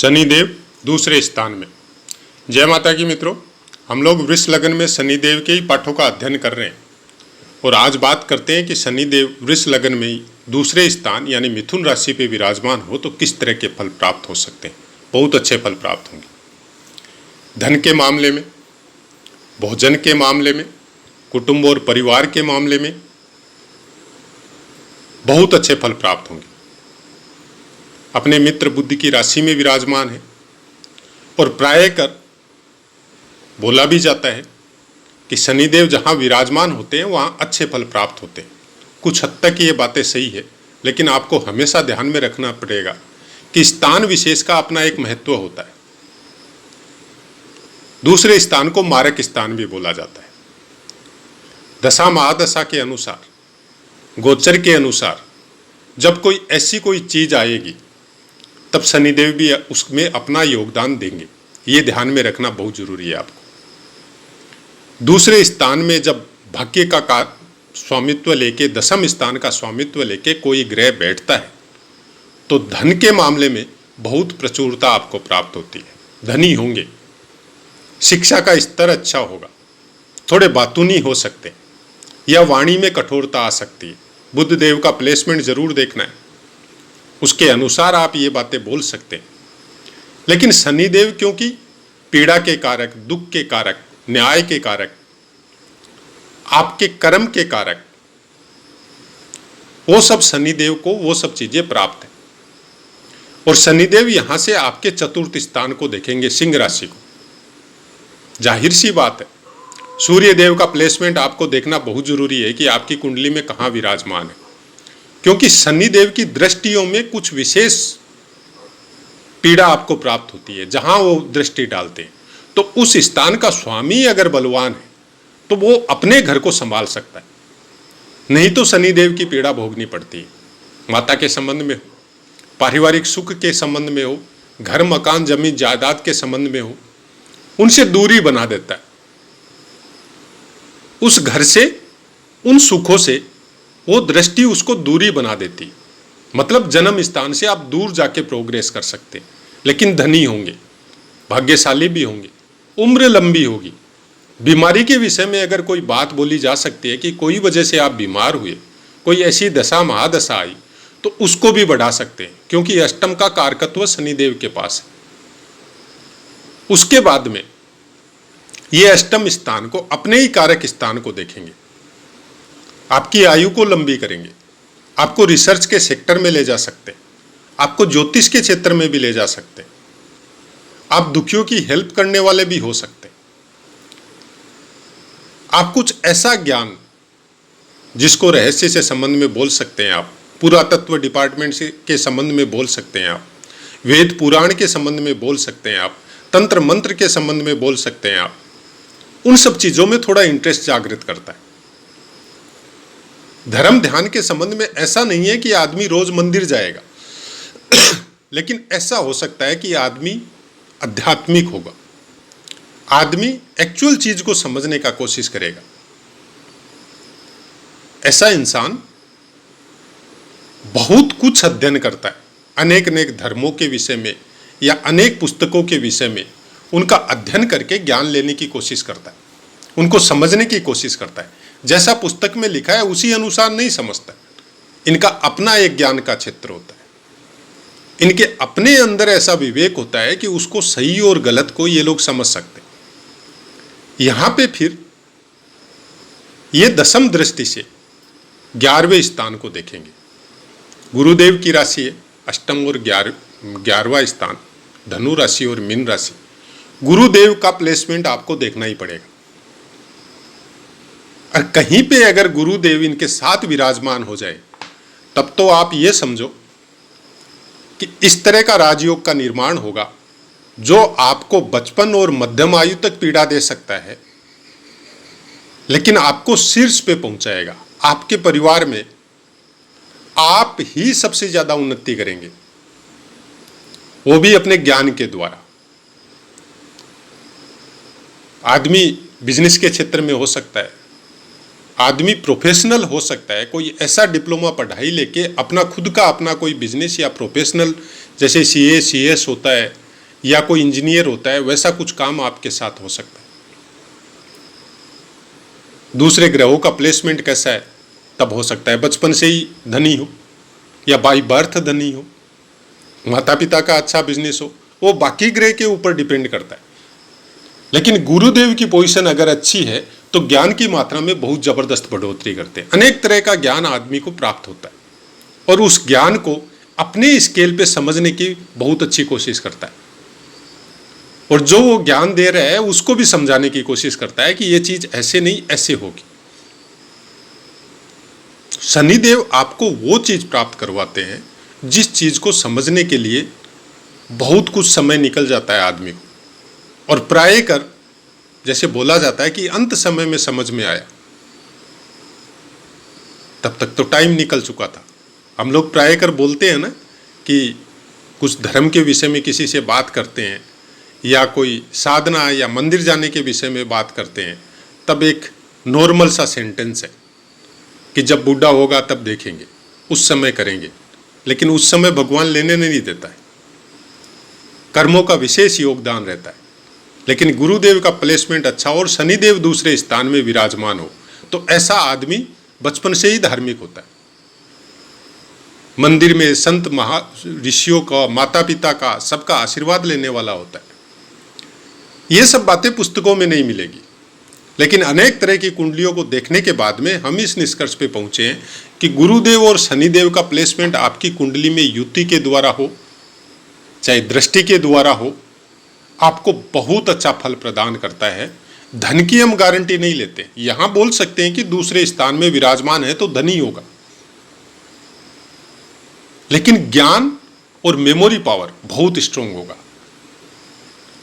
शनिदेव दूसरे स्थान में। जय माता की मित्रों, हम लोग वृष लग्न में शनिदेव के ही पाठों का अध्ययन कर रहे हैं और आज बात करते हैं कि शनिदेव वृष लग्न में ही दूसरे स्थान यानी मिथुन राशि पे विराजमान हो तो किस तरह के फल प्राप्त हो सकते हैं। बहुत अच्छे फल प्राप्त होंगे। धन के मामले में, भोजन के मामले में, कुटुंब और परिवार के मामले में बहुत अच्छे फल प्राप्त होंगे। अपने मित्र बुद्धि की राशि में विराजमान है और प्राय कर बोला भी जाता है कि शनिदेव जहाँ विराजमान होते हैं वहाँ अच्छे फल प्राप्त होते हैं। कुछ हद तक ये बातें सही है, लेकिन आपको हमेशा ध्यान में रखना पड़ेगा कि स्थान विशेष का अपना एक महत्व होता है। दूसरे स्थान को मारक स्थान भी बोला जाता है। दशा महादशा के अनुसार, गोचर के अनुसार जब कोई ऐसी कोई चीज आएगी तब शनिदेव भी उसमें अपना योगदान देंगे। ये ध्यान में रखना बहुत जरूरी है आपको। दूसरे स्थान में जब भाग्य का स्वामित्व लेके, दशम स्थान का स्वामित्व लेके कोई ग्रह बैठता है तो धन के मामले में बहुत प्रचुरता आपको प्राप्त होती है। धनी होंगे, शिक्षा का स्तर अच्छा होगा, थोड़े बातूनी हो सकते या वाणी में कठोरता आ सकती है। बुध देव का प्लेसमेंट जरूर देखना है, उसके अनुसार आप ये बातें बोल सकते हैं। लेकिन शनिदेव क्योंकि पीड़ा के कारक, दुख के कारक, न्याय के कारक, आपके कर्म के कारक, वो सब शनिदेव को वो सब चीजें प्राप्त है। और शनिदेव यहां से आपके चतुर्थ स्थान को देखेंगे, सिंह राशि को। जाहिर सी बात है, सूर्य देव का प्लेसमेंट आपको देखना बहुत जरूरी है कि आपकी कुंडली में कहां विराजमान है, क्योंकि शनिदेव की दृष्टियों में कुछ विशेष पीड़ा आपको प्राप्त होती है जहां वो दृष्टि डालते हैं। तो उस स्थान का स्वामी अगर बलवान है तो वो अपने घर को संभाल सकता है, नहीं तो शनिदेव की पीड़ा भोगनी पड़ती है। माता के संबंध में हो, पारिवारिक सुख के संबंध में हो, घर मकान जमीन जायदाद के संबंध में हो, उनसे दूरी बना देता है। उस घर से, उन सुखों से वो दृष्टि उसको दूरी बना देती है। मतलब जन्म स्थान से आप दूर जाके प्रोग्रेस कर सकते हैं, लेकिन धनी होंगे, भाग्यशाली भी होंगे, उम्र लंबी होगी। बीमारी के विषय में अगर कोई बात बोली जा सकती है कि कोई वजह से आप बीमार हुए, कोई ऐसी दशा महादशा आई, तो उसको भी बढ़ा सकते हैं, क्योंकि अष्टम का कारकत्व शनिदेव के पास है। उसके बाद में ये अष्टम स्थान को, अपने ही कारक स्थान को देखेंगे, आपकी आयु को लंबी करेंगे, आपको रिसर्च के सेक्टर में ले जा सकते हैं, आपको ज्योतिष के क्षेत्र में भी ले जा सकते हैं, आप दुखियों की हेल्प करने वाले भी हो सकते हैं। आप कुछ ऐसा ज्ञान जिसको रहस्य से संबंध में बोल सकते हैं, आप पुरातत्व डिपार्टमेंट से के संबंध में बोल सकते हैं, आप वेद पुराण के संबंध में बोल सकते हैं, आप तंत्र मंत्र के संबंध में बोल सकते हैं। आप उन सब चीजों में थोड़ा इंटरेस्ट जागृत करता है। धर्म ध्यान के संबंध में ऐसा नहीं है कि आदमी रोज मंदिर जाएगा लेकिन ऐसा हो सकता है कि आदमी आध्यात्मिक होगा, आदमी एक्चुअल चीज को समझने का कोशिश करेगा। ऐसा इंसान बहुत कुछ अध्ययन करता है, अनेक अनेक धर्मों के विषय में या अनेक पुस्तकों के विषय में उनका अध्ययन करके ज्ञान लेने की कोशिश करता है, उनको समझने की कोशिश करता है। जैसा पुस्तक में लिखा है उसी अनुसार नहीं समझता। इनका अपना एक ज्ञान का क्षेत्र होता है, इनके अपने अंदर ऐसा विवेक होता है कि उसको सही और गलत को ये लोग समझ सकते हैं। यहां पे फिर ये दशम दृष्टि से 11वें स्थान को देखेंगे। गुरुदेव की राशि है अष्टम और 11वां स्थान, धनु राशि और मीन राशि। गुरुदेव का प्लेसमेंट आपको देखना ही पड़ेगा। और कहीं पे अगर गुरुदेव इनके साथ विराजमान हो जाए तब तो आप ये समझो कि इस तरह का राजयोग का निर्माण होगा जो आपको बचपन और मध्यम आयु तक पीड़ा दे सकता है, लेकिन आपको शीर्ष पे पहुंचाएगा। आपके परिवार में आप ही सबसे ज्यादा उन्नति करेंगे, वो भी अपने ज्ञान के द्वारा। आदमी बिजनेस के क्षेत्र में हो सकता है, आदमी प्रोफेशनल हो सकता है, कोई ऐसा डिप्लोमा पढ़ाई लेके अपना खुद का अपना कोई बिजनेस या प्रोफेशनल, जैसे सीए सीएस होता है, या कोई इंजीनियर होता है, वैसा कुछ काम आपके साथ हो सकता है। दूसरे ग्रहों का प्लेसमेंट कैसा है, तब हो सकता है बचपन से ही धनी हो या बाई बर्थ धनी हो, माता पिता का अच्छा बिजनेस हो, वो बाकी ग्रह के ऊपर डिपेंड करता है। लेकिन गुरुदेव की पोजीशन अगर अच्छी है तो ज्ञान की मात्रा में बहुत जबरदस्त बढ़ोतरी करते हैं। अनेक तरह का ज्ञान आदमी को प्राप्त होता है और उस ज्ञान को अपने स्केल पे समझने की बहुत अच्छी कोशिश करता है, और जो वो ज्ञान दे रहा है उसको भी समझाने की कोशिश करता है कि ये चीज ऐसे नहीं ऐसे होगी। शनिदेव आपको वो चीज प्राप्त करवाते हैं जिस चीज को समझने के लिए बहुत कुछ समय निकल जाता है आदमी को, और प्राय कर जैसे बोला जाता है कि अंत समय में समझ में आया, तब तक तो टाइम निकल चुका था। हम लोग प्राय कर बोलते हैं ना कि कुछ धर्म के विषय में किसी से बात करते हैं या कोई साधना या मंदिर जाने के विषय में बात करते हैं, तब एक नॉर्मल सा सेंटेंस है कि जब बूढ़ा होगा तब देखेंगे, उस समय करेंगे। लेकिन उस समय भगवान लेने नहीं देता है, कर्मों का विशेष योगदान रहता है। लेकिन गुरुदेव का प्लेसमेंट अच्छा और शनिदेव दूसरे स्थान में विराजमान हो तो ऐसा आदमी बचपन से ही धार्मिक होता है। मंदिर में संत महा ऋषियों का, माता पिता का, सबका आशीर्वाद लेने वाला होता है। ये सब बातें पुस्तकों में नहीं मिलेगी, लेकिन अनेक तरह की कुंडलियों को देखने के बाद में हम इस निष्कर्ष पे पहुंचे हैं कि गुरुदेव और शनिदेव का प्लेसमेंट आपकी कुंडली में युति के द्वारा हो चाहे दृष्टि के द्वारा हो, आपको बहुत अच्छा फल प्रदान करता है। धन की हम गारंटी नहीं लेते, यहां बोल सकते हैं कि दूसरे स्थान में विराजमान है तो धनी होगा, लेकिन ज्ञान और मेमोरी पावर बहुत स्ट्रांग होगा।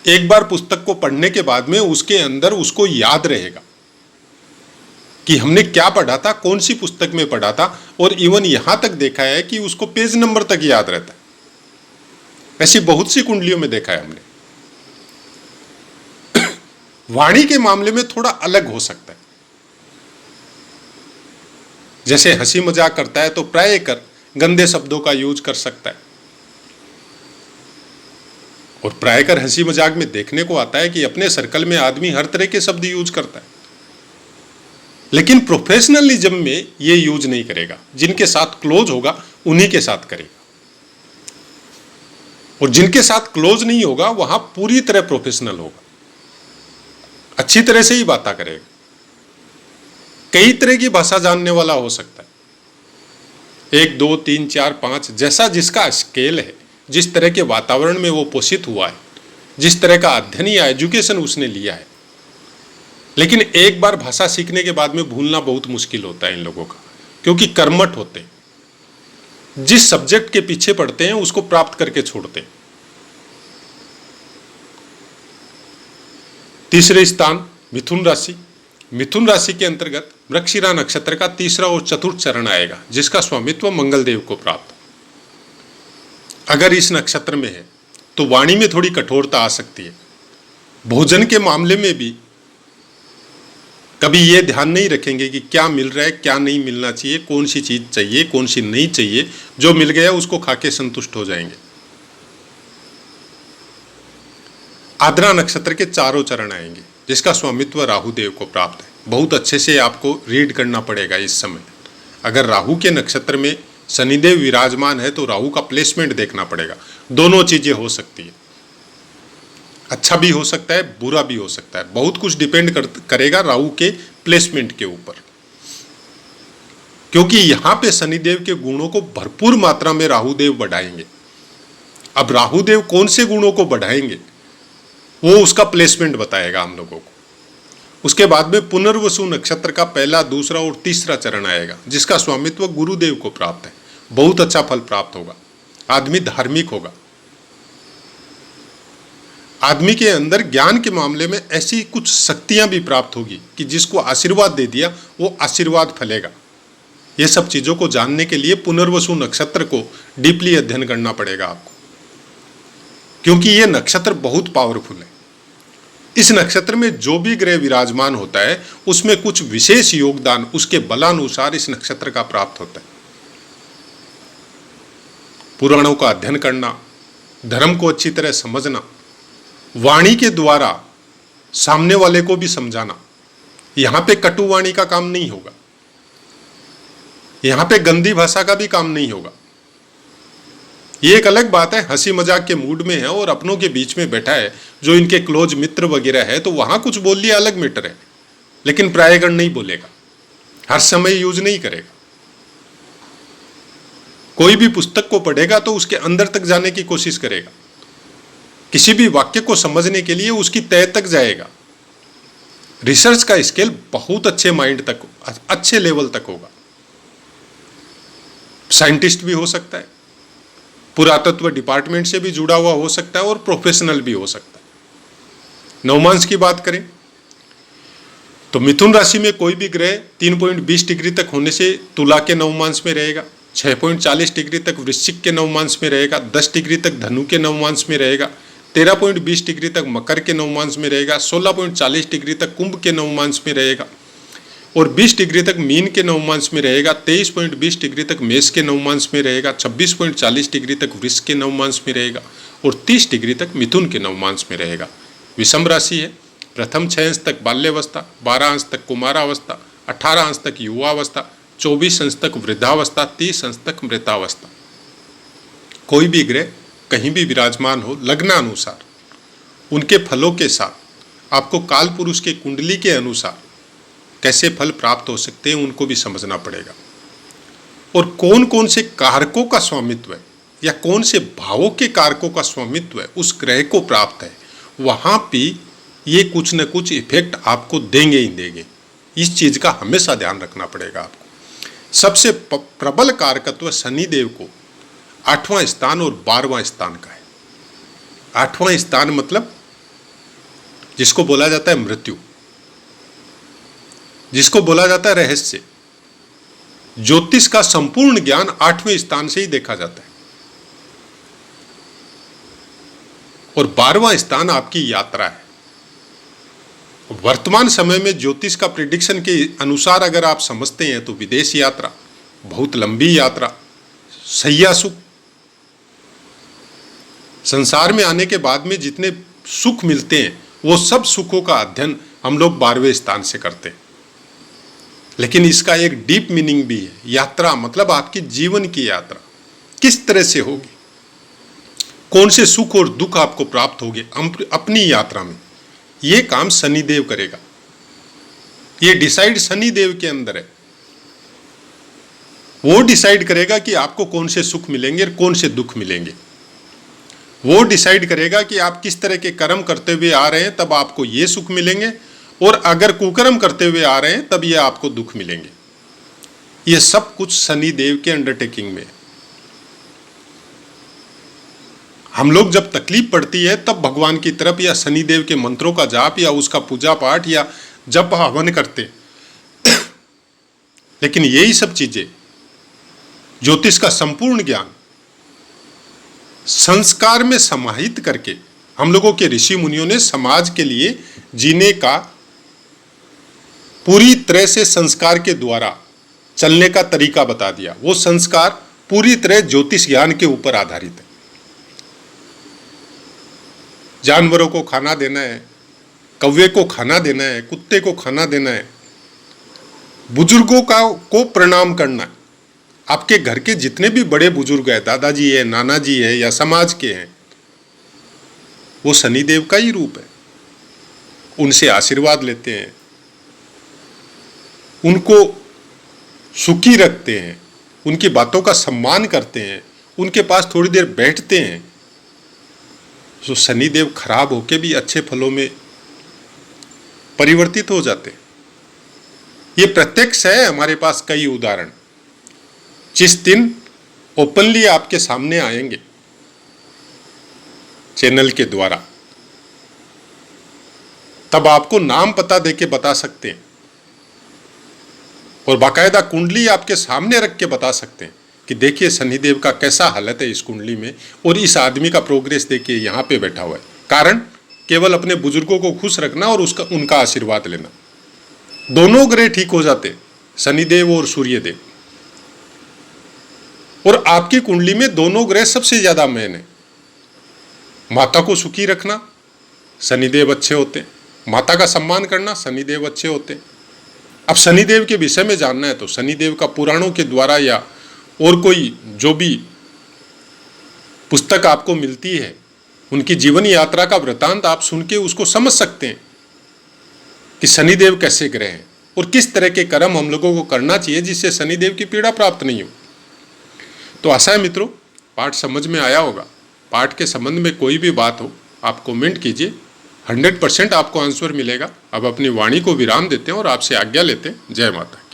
एक बार पुस्तक को पढ़ने के बाद में उसके अंदर उसको याद रहेगा कि हमने क्या पढ़ा था, कौन सी पुस्तक में पढ़ा था, और इवन यहां तक देखा है कि उसको पेज नंबर तक याद रहता है। ऐसी बहुत सी कुंडलियों में देखा है हमने। वाणी के मामले में थोड़ा अलग हो सकता है। जैसे हंसी मजाक करता है तो प्राय कर गंदे शब्दों का यूज कर सकता है, और प्राय कर हंसी मजाक में देखने को आता है कि अपने सर्कल में आदमी हर तरह के शब्द यूज करता है, लेकिन प्रोफेशनलिज्म में ये यूज नहीं करेगा। जिनके साथ क्लोज होगा उन्हीं के साथ करेगा, और जिनके साथ क्लोज नहीं होगा वहां पूरी तरह प्रोफेशनल होगा, अच्छी तरह से ही बातें करेगा। कई तरह की भाषा जानने वाला हो सकता है, 1 2 3 4 5 जैसा जिसका स्केल है, जिस तरह के वातावरण में वो पोषित हुआ है, जिस तरह का अध्ययन या एजुकेशन उसने लिया है। लेकिन एक बार भाषा सीखने के बाद में भूलना बहुत मुश्किल होता है इन लोगों का, क्योंकि कर्मठ होते हैं। जिस सब्जेक्ट के पीछे पढ़ते हैं उसको प्राप्त करके छोड़ते हैं। तीसरे स्थान मिथुन राशि। मिथुन राशि के अंतर्गत मृगशिरा नक्षत्र का तीसरा और चतुर्थ चरण आएगा, जिसका स्वामित्व मंगल देव को प्राप्त। अगर इस नक्षत्र में है तो वाणी में थोड़ी कठोरता आ सकती है। भोजन के मामले में भी कभी ये ध्यान नहीं रखेंगे कि क्या मिल रहा है, क्या नहीं मिलना चाहिए, कौन सी चीज चाहिए, कौन सी नहीं चाहिए। जो मिल गया उसको खा के संतुष्ट हो जाएंगे। आद्रा नक्षत्र के चारों चरण आएंगे, जिसका स्वामित्व राहु देव को प्राप्त है। बहुत अच्छे से आपको रीड करना पड़ेगा इस समय। अगर राहु के नक्षत्र में शनिदेव विराजमान है तो राहु का प्लेसमेंट देखना पड़ेगा। दोनों चीजें हो सकती है, अच्छा भी हो सकता है, बुरा भी हो सकता है। बहुत कुछ डिपेंड करेगा राहु के प्लेसमेंट के ऊपर, क्योंकि यहां पे शनिदेव के गुणों को भरपूर मात्रा में राहुदेव बढ़ाएंगे। अब राहुदेव कौन से गुणों को बढ़ाएंगे वो उसका प्लेसमेंट बताएगा हम लोगों को। उसके बाद में पुनर्वसु नक्षत्र का पहला, दूसरा और तीसरा चरण आएगा, जिसका स्वामित्व गुरुदेव को प्राप्त है। बहुत अच्छा फल प्राप्त होगा। आदमी धार्मिक होगा। आदमी के अंदर ज्ञान के मामले में ऐसी कुछ शक्तियां भी प्राप्त होगी कि जिसको आशीर्वाद दे दिया वो आशीर्वाद फलेगा। ये सब चीजों को जानने के लिए पुनर्वसु नक्षत्र को डीपली अध्ययन करना पड़ेगा आपको, क्योंकि ये नक्षत्र बहुत पावरफुल है। इस नक्षत्र में जो भी ग्रह विराजमान होता है उसमें कुछ विशेष योगदान उसके बलानुसार इस नक्षत्र का प्राप्त होता है। पुराणों का अध्ययन करना, धर्म को अच्छी तरह समझना, वाणी के द्वारा सामने वाले को भी समझाना। यहां पे कटु वाणी का काम नहीं होगा, यहां पे गंदी भाषा का भी काम नहीं होगा। ये एक अलग बात है, हंसी मजाक के मूड में है और अपनों के बीच में बैठा है, जो इनके क्लोज मित्र वगैरह है, तो वहां कुछ बोल लिया अलग मैटर है, लेकिन प्रायगण नहीं बोलेगा, हर समय यूज नहीं करेगा। कोई भी पुस्तक को पढ़ेगा तो उसके अंदर तक जाने की कोशिश करेगा, किसी भी वाक्य को समझने के लिए उसकी तह तक जाएगा। रिसर्च का स्केल बहुत अच्छे माइंड तक, अच्छे लेवल तक होगा। साइंटिस्ट भी हो सकता है, पुरातत्व डिपार्टमेंट से भी जुड़ा हुआ हो सकता है और प्रोफेशनल भी हो सकता है। नवमांश की बात करें तो मिथुन राशि में कोई भी ग्रह 3.20 डिग्री तक होने से तुला के नवमांश में रहेगा, 6.40 डिग्री तक वृश्चिक के नवमांश में रहेगा, 10 डिग्री तक धनु के नवमांश में रहेगा, 13.20 डिग्री तक मकर के नवमांश में रहेगा, 16.40 डिग्री तक कुंभ के नवमांश में रहेगा और 20 डिग्री तक मीन के नवमांश में रहेगा, 23.20 डिग्री तक मेष के नवमांश में रहेगा, 26.40 डिग्री तक वृष के नवमांश में रहेगा और 30 डिग्री तक मिथुन के नवमांश में रहेगा। विषम राशि है, प्रथम 6 अंश तक बाल्यावस्था, 12 अंश तक कुमारावस्था, 18 अंश तक युवावस्था, 24 अंश तक वृद्धावस्था, 30 अंश तक मृतावस्था। कोई भी ग्रह कहीं भी विराजमान हो, लग्नानुसार उनके फलों के साथ आपको काल पुरुष के कुंडली के अनुसार कैसे फल प्राप्त हो सकते हैं उनको भी समझना पड़ेगा। और कौन कौन से कारकों का स्वामित्व है या कौन से भावों के कारकों का स्वामित्व है उस ग्रह को प्राप्त है, वहां भी ये कुछ न कुछ इफेक्ट आपको देंगे ही देंगे। इस चीज का हमेशा ध्यान रखना पड़ेगा आपको। सबसे प्रबल कारकत्व शनिदेव को 8वां स्थान और 12वां स्थान का है। 8वां स्थान मतलब जिसको बोला जाता है मृत्यु, जिसको बोला जाता है रहस्य। ज्योतिष का संपूर्ण ज्ञान 8वें स्थान से ही देखा जाता है। और 12वां स्थान आपकी यात्रा है। वर्तमान समय में ज्योतिष का प्रिडिक्शन के अनुसार अगर आप समझते हैं तो विदेश यात्रा, बहुत लंबी यात्रा, सैया सुख, संसार में आने के बाद में जितने सुख मिलते हैं वो सब सुखों का अध्ययन हम लोग 12वें स्थान से करते हैं। लेकिन इसका एक डीप मीनिंग भी है। यात्रा मतलब आपकी जीवन की यात्रा किस तरह से होगी, कौन से सुख और दुख आपको प्राप्त होंगे अपनी यात्रा में, ये काम शनिदेव करेगा। ये डिसाइड शनिदेव के अंदर है। वो डिसाइड करेगा कि आपको कौन से सुख मिलेंगे और कौन से दुख मिलेंगे। वो डिसाइड करेगा कि आप किस तरह के कर्म करते हुए आ रहे हैं तब आपको ये सुख मिलेंगे, और अगर कुकर्म करते हुए आ रहे हैं तब ये आपको दुख मिलेंगे। ये सब कुछ शनिदेव के अंडरटेकिंग में है। हम लोग जब तकलीफ पड़ती है तब भगवान की तरफ या शनिदेव के मंत्रों का जाप या उसका पूजा पाठ या जप हवन करते। लेकिन यही सब चीजें ज्योतिष का संपूर्ण ज्ञान संस्कार में समाहित करके हम लोगों के ऋषि मुनियों ने समाज के लिए जीने का पूरी तरह से संस्कार के द्वारा चलने का तरीका बता दिया। वो संस्कार पूरी तरह ज्योतिष ज्ञान के ऊपर आधारित है। जानवरों को खाना देना है, कौवे को खाना देना है, कुत्ते को खाना देना है, बुजुर्गों को प्रणाम करना है। आपके घर के जितने भी बड़े बुजुर्ग हैं, दादाजी है, नाना जी है या समाज के हैं, वो शनिदेव का ही रूप है। उनसे आशीर्वाद लेते हैं, उनको सुखी रखते हैं, उनकी बातों का सम्मान करते हैं, उनके पास थोड़ी देर बैठते हैं, तो शनिदेव खराब होके भी अच्छे फलों में परिवर्तित हो जाते हैं। ये प्रत्यक्ष है, हमारे पास कई उदाहरण। जिस दिन ओपनली आपके सामने आएंगे चैनल के द्वारा, तब आपको नाम पता देके बता सकते हैं और बाकायदा कुंडली आपके सामने रख के बता सकते हैं कि देखिए शनिदेव का कैसा हालत है इस कुंडली में, और इस आदमी का प्रोग्रेस देखिए यहाँ पे बैठा हुआ है। कारण केवल अपने बुजुर्गों को खुश रखना और उनका आशीर्वाद लेना। दोनों ग्रह ठीक हो जाते, शनिदेव और सूर्यदेव। और आपकी कुंडली में दोनों ग्रह सबसे ज्यादा मेन है। माता को सुखी रखना शनिदेव अच्छे होते हैं। माता का सम्मान करना, शनिदेव अच्छे होते हैं। अब शनिदेव के विषय में जानना है तो शनिदेव का पुराणों के द्वारा या और कोई जो भी पुस्तक आपको मिलती है, उनकी जीवन यात्रा का वृतांत आप सुन के उसको समझ सकते हैं कि शनिदेव कैसे ग्रह हैं और किस तरह के कर्म हम लोगों को करना चाहिए जिससे शनिदेव की पीड़ा प्राप्त नहीं हो। तो आशा है मित्रों पाठ समझ में आया होगा। पाठ के संबंध में कोई भी बात हो आप कमेंट कीजिए, 100% आपको आंसर मिलेगा। अब अपनी वाणी को विराम देते हैं और आपसे आज्ञा लेते हैं। जय माता।